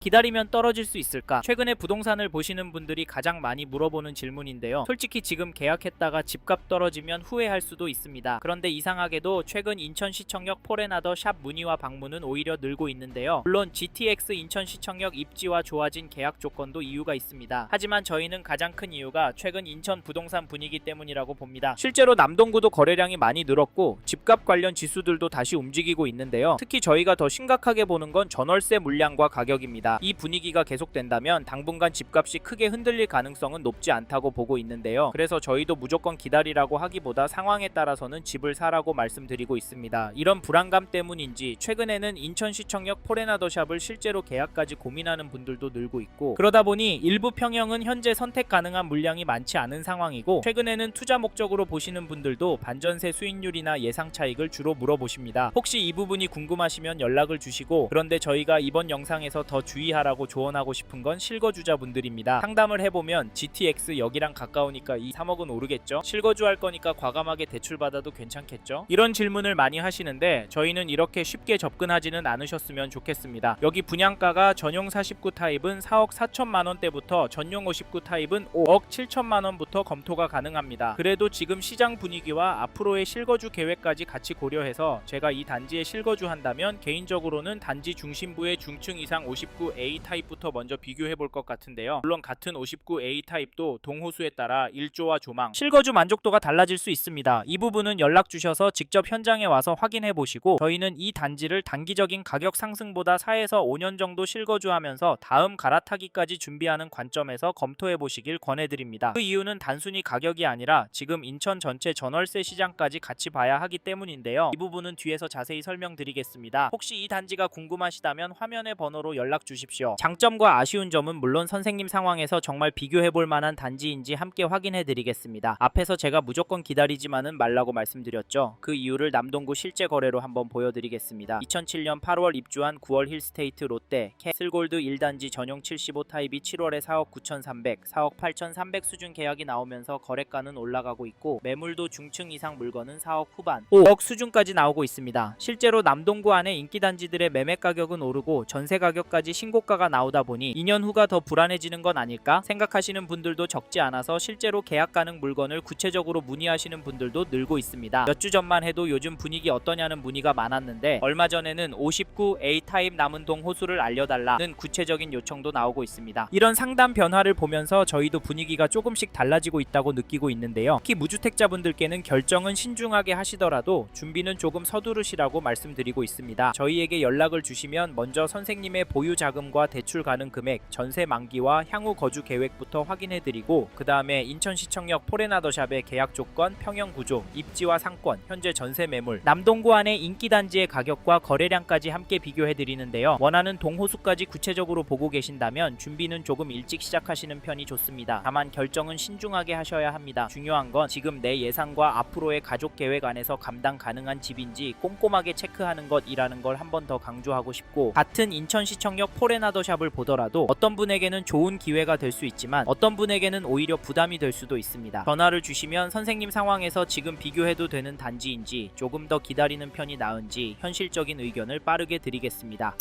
기다리면 떨어질 수 있을까? 최근에 부동산을 보시는 분들이 가장 많이 물어보는 질문인데요. 솔직히 지금 계약했다가 집값 떨어지면 후회할 수도 있습니다. 그런데 이상하게도 최근 인천시청역 포레나더 샵 문의와 방문은 오히려 늘고 있는데요. 물론 GTX 인천시청역 입지와 좋아진 계약 조건도 이유가 있습니다. 하지만 저희는 가장 큰 이유가 최근 인천 부동산 분위기 때문이라고 봅니다. 실제로 남동구도 거래량이 많이 늘었고 집값 관련 지수들도 다시 움직이고 있는데요. 특히 저희가 더 심각하게 보는 건 전월세 물량과 가격입니다. 이 분위기가 계속된다면 당분간 집값이 크게 흔들릴 가능성은 높지 않다고 보고 있는데요. 그래서 저희도 무조건 기다리라고 하기보다 상황에 따라서는 집을 사라고 말씀드리고 있습니다. 이런 불안감 때문인지 최근에는 인천시청역 포레나더샵을 실제로 계약까지 고민하는 분들도 늘고 있고, 그러다 보니 일부 평형은 현재 선택 가능한 물량이 많지 않은 상황이고, 최근에는 투자 목적으로 보시는 분들도 반전세 수익률이나 예상 차익을 주로 물어보십니다. 혹시 이 부분이 궁금하시면 연락을 주시고, 그런데 저희가 이번 영상에서 더 주의하라고 조언하고 싶은 건 실거주자분들입니다. 상담을 해보면 GTX 여기랑 가까우니까 이 3억은 오르겠죠? 실거주할 거니까 과감하게 대출받아도 괜찮겠죠? 이런 질문을 많이 하시는데 저희는 이렇게 쉽게 접근하지는 않으셨으면 좋겠습니다. 여기 분양가가 전용 49 타입은 4억 4천만원대부터 전용 59 타입은 5억 7천만원부터 검토가 가능합니다. 그래도 지금 시장 분위기와 앞으로의 실거주 계획까지 같이 고려해서 제가 이 단지에 실거주한다면 개인적으로는 단지 중심부의 중층 이상 59A 타입부터 먼저 비교해 볼 것 같은데요. 물론 같은 59A 타입도 동호수에 따라 일조와 조망, 실거주 만족도가 달라질 수 있습니다. 이 부분은 연락 주셔서 직접 현장에 와서 확인해 보시고, 저희는 이 단지를 단기적인 가격 상승보다 4에서 5년 정도 실거주하면서 다음 갈아타기까지 준비하는 관점에서 검토해 보시길 권해드립니다. 그 이유는 단순히 가격이 아니라 지금 인천 전체 전월세 시장까지 같이 봐야 하기 때문인데요. 이 부분은 뒤에서 자세히 설명드리겠습니다. 혹시 이 단지가 궁금하시다면 화면의 번호로 연락 주십시오. 장점과 아쉬운 점은 물론 선생님 상황에서 정말 비교해볼 만한 단지인지 함께 확인해드리겠습니다. 앞에서 제가 무조건 기다리지만은 말라고 말씀드렸죠. 그 이유를 남동구 실제 거래로 한번 보여드리겠습니다. 2007년 8월 입주한 9월 힐스테이트 롯데 캐슬골드 1단지 전용 75 타입이 7월에 4억 9,300, 4억 8,300 수준 계약이 나오면서 거래가는 올라가고 있고, 매물도 중층 이상 물건은 4억 후반, 5억 수준까지 나오고 있습니다. 실제로 남동구 안에 인기 단지들의 매매 가격은 오르고 전세 가격까지 신고가가 나오다 보니 2년 후가 더 불안해지는 건 아닐까 생각하시는 분들도 적지 않아서 실제로 계약 가능 물건을 구체적으로 문의하시는 분들도 늘고 있습니다. 몇 주 전만 해도 요즘 분위기 어떠냐는 문의가 많았는데, 얼마 전에는 59A 타입 남은 동 호수를 알려달라는 구체적인 요청도 나오고 있습니다. 이런 상담 변화를 보면서 저희도 분위기가 조금씩 달라지고 있다고 느끼고 있는데요. 특히 무주택자분들께는 결정은 신중하게 하시더라도 준비는 조금 서두르시라고 말씀드리고 있습니다. 저희에게 연락을 주시면 먼저 선생님의 보유 자금과 대출 가능 금액, 전세 만기와 향후 거주 계획부터 확인해드리고, 그 다음에 인천시청역 포레나더샵의 계약 조건, 평형 구조, 입지와 상권, 현재 전세 매물, 남동구 안의 인기 단지의 가격과 거래량까지 함께 비교해드리는데요. 원하는 동호수까지 구체적으로 보고 계신다면 준비는 조금 일찍 시작하시는 편이 좋습니다. 다만 결정은 신중하게 하셔야 합니다. 중요한 건 지금 내 예상과 앞으로의 가족 계획 안에서 감당 가능한 집인지 꼼꼼하게 체크하는 것이라는 걸 한 번 더 강조하고 싶고, 같은 인천시청역 포레나더샵을 보더라도 어떤 분에게는 좋은 기회가 될 수 있지만 어떤 분에게는 오히려 부담이 될 수도 있습니다. 전화를 주시면 선생님 상황에서 지금 비교해도 되는 단지인지 조금 더 기다리는 편이 나은지 현실적인 의견을 빠르게 드리겠습니다.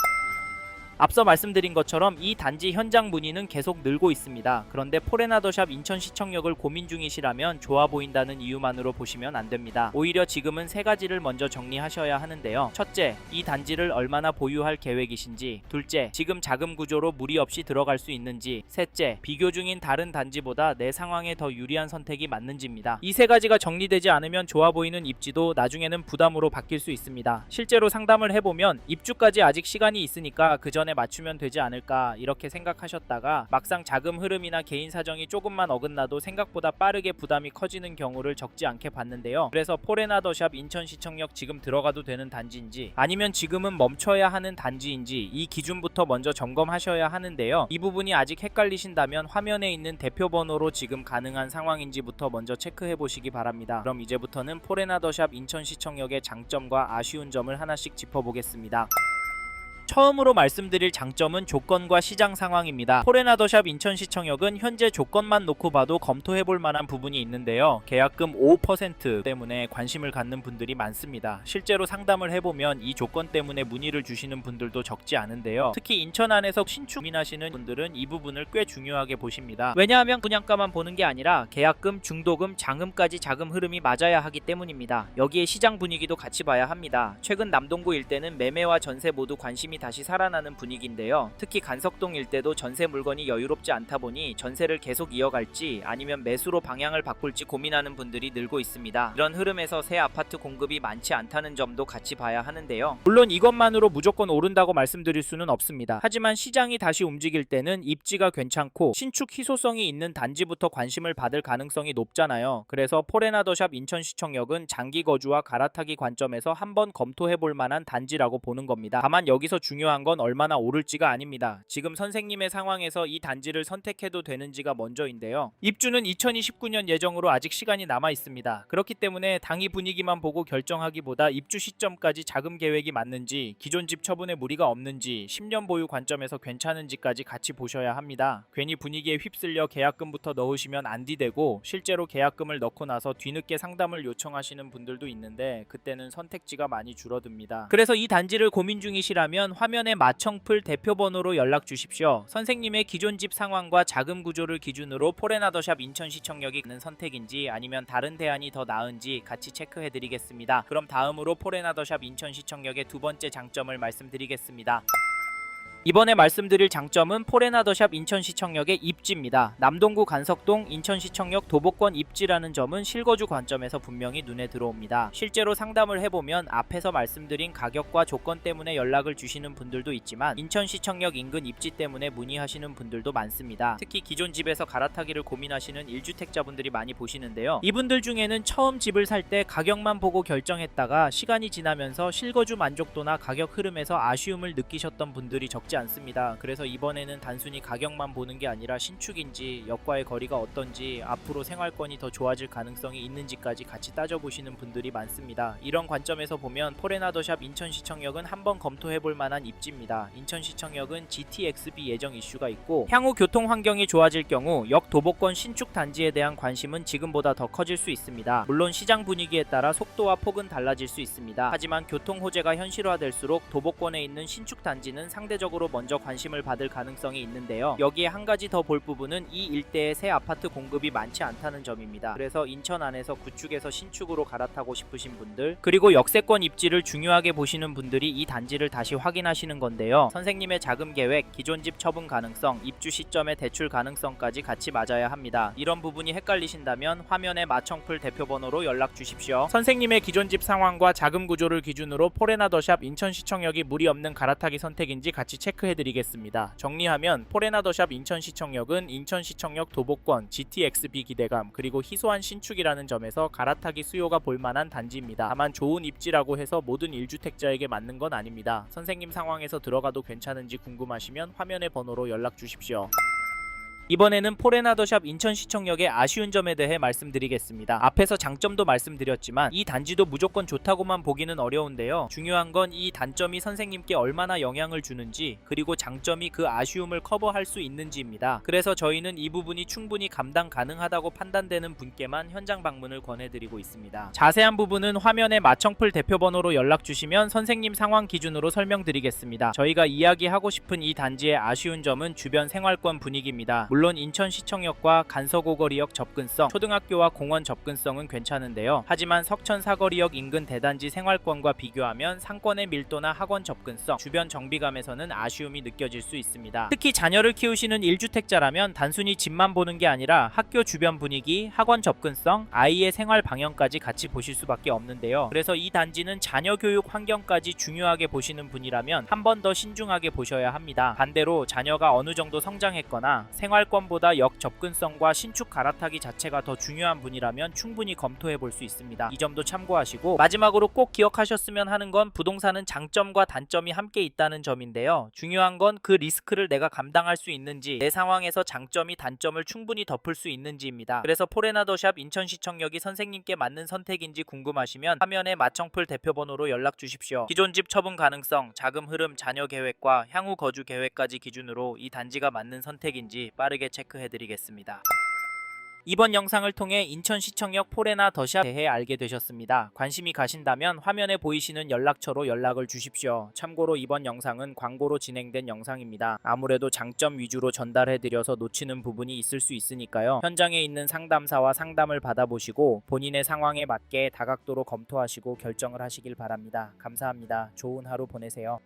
앞서 말씀드린 것처럼 이 단지 현장 문의는 계속 늘고 있습니다. 그런데 포레나더샵 인천시청역을 고민 중이시라면 좋아 보인다는 이유만으로 보시면 안됩니다. 오히려 지금은 세 가지를 먼저 정리하셔야 하는데요. 첫째, 이 단지를 얼마나 보유할 계획이신지. 둘째, 지금 자금 구조로 무리 없이 들어갈 수 있는지. 셋째, 비교 중인 다른 단지보다 내 상황에 더 유리한 선택이 맞는지입니다. 이 세 가지가 정리되지 않으면 좋아 보이는 입지도 나중에는 부담으로 바뀔 수 있습니다. 실제로 상담을 해보면 입주까지 아직 시간이 있으니까 그 전에 맞추면 되지 않을까 이렇게 생각하셨다가 막상 자금 흐름이나 개인 사정이 조금만 어긋나도 생각보다 빠르게 부담이 커지는 경우를 적지 않게 봤는데요. 그래서 포레나더샵 인천시청역 지금 들어가도 되는 단지인지 아니면 지금은 멈춰야 하는 단지인지 이 기준부터 먼저 점검하셔야 하는데요. 이 부분이 아직 헷갈리신다면 화면에 있는 대표 번호로 지금 가능한 상황인지부터 먼저 체크해 보시기 바랍니다. 그럼 이제부터는 포레나더샵 인천시청역의 장점과 아쉬운 점을 하나씩 짚어보겠습니다. 처음으로 말씀드릴 장점은 조건과 시장 상황입니다. 포레나더샵 인천시청역은 현재 조건만 놓고 봐도 검토해볼 만한 부분이 있는데요. 계약금 5% 때문에 관심을 갖는 분들이 많습니다. 실제로 상담을 해보면 이 조건 때문에 문의를 주시는 분들도 적지 않은데요. 특히 인천 안에서 신축 고민하시는 분들은 이 부분을 꽤 중요하게 보십니다. 왜냐하면 분양가만 보는 게 아니라 계약금, 중도금, 장음까지 자금 흐름이 맞아야 하기 때문입니다. 여기에 시장 분위기도 같이 봐야 합니다. 최근 남동구 일대는 매매와 전세 모두 관심이 다시 살아나는 분위기인데요. 특히 간석동 일대도 전세 물건이 여유롭지 않다 보니 전세를 계속 이어갈지 아니면 매수로 방향을 바꿀지 고민하는 분들이 늘고 있습니다. 이런 흐름에서 새 아파트 공급이 많지 않다는 점도 같이 봐야 하는데요. 물론 이것만으로 무조건 오른다고 말씀드릴 수는 없습니다. 하지만 시장이 다시 움직일 때는 입지가 괜찮고 신축 희소성이 있는 단지부터 관심을 받을 가능성이 높잖아요. 그래서 포레나더샵 인천시청역은 장기 거주와 갈아타기 관점에서 한번 검토해볼 만한 단지라고 보는 겁니다. 다만 여기서 중요한 건 얼마나 오를지가 아닙니다. 지금 선생님의 상황에서 이 단지를 선택해도 되는지가 먼저인데요. 입주는 2029년 예정으로 아직 시간이 남아 있습니다. 그렇기 때문에 당이 분위기만 보고 결정하기보다 입주 시점까지 자금 계획이 맞는지, 기존 집 처분에 무리가 없는지, 10년 보유 관점에서 괜찮은지까지 같이 보셔야 합니다. 괜히 분위기에 휩쓸려 계약금부터 넣으시면 안디되고 실제로 계약금을 넣고 나서 뒤늦게 상담을 요청하시는 분들도 있는데 그때는 선택지가 많이 줄어듭니다. 그래서 이 단지를 고민 중이시라면 화면에 마청풀 대표번호로 연락 주십시오. 선생님의 기존 집 상황과 자금 구조를 기준으로 포레나더샵 인천시청역이 있는 선택인지 아니면 다른 대안이 더 나은지 같이 체크해드리겠습니다. 그럼 다음으로 포레나더샵 인천시청역의 두 번째 장점을 말씀드리겠습니다. 이번에 말씀드릴 장점은 포레나더샵 인천시청역의 입지입니다. 남동구 간석동 인천시청역 도보권 입지라는 점은 실거주 관점에서 분명히 눈에 들어옵니다. 실제로 상담을 해보면 앞에서 말씀드린 가격과 조건 때문에 연락을 주시는 분들도 있지만 인천시청역 인근 입지 때문에 문의하시는 분들도 많습니다. 특히 기존 집에서 갈아타기를 고민하시는 1주택자분들이 많이 보시는데요. 이분들 중에는 처음 집을 살 때 가격만 보고 결정했다가 시간이 지나면서 실거주 만족도나 가격 흐름에서 아쉬움을 느끼셨던 분들이 적지 않습니다. 그래서 이번에는 단순히 가격만 보는 게 아니라 신축인지, 역과의 거리가 어떤지, 앞으로 생활권이 더 좋아질 가능성이 있는지까지 같이 따져보시는 분들이 많습니다. 이런 관점에서 보면 포레나더샵 인천시청역은 한번 검토해볼 만한 입지입니다. 인천시청역은 GTXB 예정 이슈가 있고 향후 교통 환경이 좋아질 경우 역 도보권 신축 단지에 대한 관심은 지금보다 더 커질 수 있습니다. 물론 시장 분위기에 따라 속도와 폭은 달라질 수 있습니다. 하지만 교통 호재가 현실화될수록 도보권에 있는 신축 단지는 상대적으로 먼저 관심을 받을 가능성이 있는데요. 여기에 한 가지 더 볼 부분은 이 일대에 새 아파트 공급이 많지 않다는 점입니다. 그래서 인천 안에서 구축에서 신축으로 갈아타고 싶으신 분들, 그리고 역세권 입지를 중요하게 보시는 분들이 이 단지를 다시 확인하시는 건데요. 선생님의 자금 계획, 기존 집 처분 가능성, 입주 시점의 대출 가능성까지 같이 맞아야 합니다. 이런 부분이 헷갈리신다면 화면에 마청풀 대표번호로 연락 주십시오. 선생님의 기존 집 상황과 자금 구조를 기준으로 포레나더샵 인천시청역이 무리 없는 갈아타기 선택인지 같이 체크해드리겠습니다. 정리하면 포레나더샵 인천시청역은 인천시청역 도보권, GTXB 기대감, 그리고 희소한 신축이라는 점에서 갈아타기 수요가 볼만한 단지입니다. 다만 좋은 입지라고 해서 모든 1주택자에게 맞는 건 아닙니다. 선생님 상황에서 들어가도 괜찮은지 궁금하시면 화면의 번호로 연락 주십시오. 이번에는 포레나더샵 인천시청역의 아쉬운 점에 대해 말씀드리겠습니다. 앞에서 장점도 말씀드렸지만 이 단지도 무조건 좋다고만 보기는 어려운데요. 중요한 건 이 단점이 선생님께 얼마나 영향을 주는지, 그리고 장점이 그 아쉬움을 커버할 수 있는지입니다. 그래서 저희는 이 부분이 충분히 감당 가능하다고 판단되는 분께만 현장 방문을 권해드리고 있습니다. 자세한 부분은 화면에 마청풀 대표번호로 연락 주시면 선생님 상황 기준으로 설명드리겠습니다. 저희가 이야기하고 싶은 이 단지의 아쉬운 점은 주변 생활권 분위기입니다. 물론 인천시청역과 간서고거리역 접근성, 초등학교와 공원 접근성은 괜찮은데요. 하지만 석천 사거리역 인근 대단지 생활권과 비교하면 상권의 밀도나 학원 접근성, 주변 정비감에서는 아쉬움이 느껴질 수 있습니다. 특히 자녀를 키우시는 1주택자라면 단순히 집만 보는 게 아니라 학교 주변 분위기, 학원 접근성, 아이의 생활 방향까지 같이 보실 수밖에 없는데요. 그래서 이 단지는 자녀 교육 환경까지 중요하게 보시는 분이라면 한 번 더 신중하게 보셔야 합니다. 반대로 자녀가 어느 정도 성장했거나 생활 생활권보다 역접근성과 신축 갈아타기 자체가 더 중요한 분이라면 충분히 검토해 볼 수 있습니다. 이 점도 참고하시고, 마지막으로 꼭 기억하셨으면 하는 건 부동산은 장점과 단점이 함께 있다는 점인데요. 중요한 건 그 리스크를 내가 감당할 수 있는지, 내 상황에서 장점이 단점을 충분히 덮을 수 있는지입니다. 그래서 포레나더샵 인천시청역이 선생님께 맞는 선택인지 궁금하시면 화면에 마청풀 대표번호로 연락 주십시오. 기존 집 처분 가능성, 자금 흐름, 자녀 계획과 향후 거주 계획까지 기준으로 이 단지가 맞는 선택인지 빠르게 체크해 드리겠습니다. 이번 영상을 통해 인천시청역 포레나 더샵에 대해 알게 되셨습니다. 관심이 가신다면 화면에 보이시는 연락처로 연락을 주십시오. 참고로 이번 영상은 광고로 진행된 영상입니다. 아무래도 장점 위주로 전달해드려서 놓치는 부분이 있을 수 있으니까요. 현장에 있는 상담사와 상담을 받아보시고 본인의 상황에 맞게 다각도로 검토하시고 결정을 하시길 바랍니다. 감사합니다. 좋은 하루 보내세요.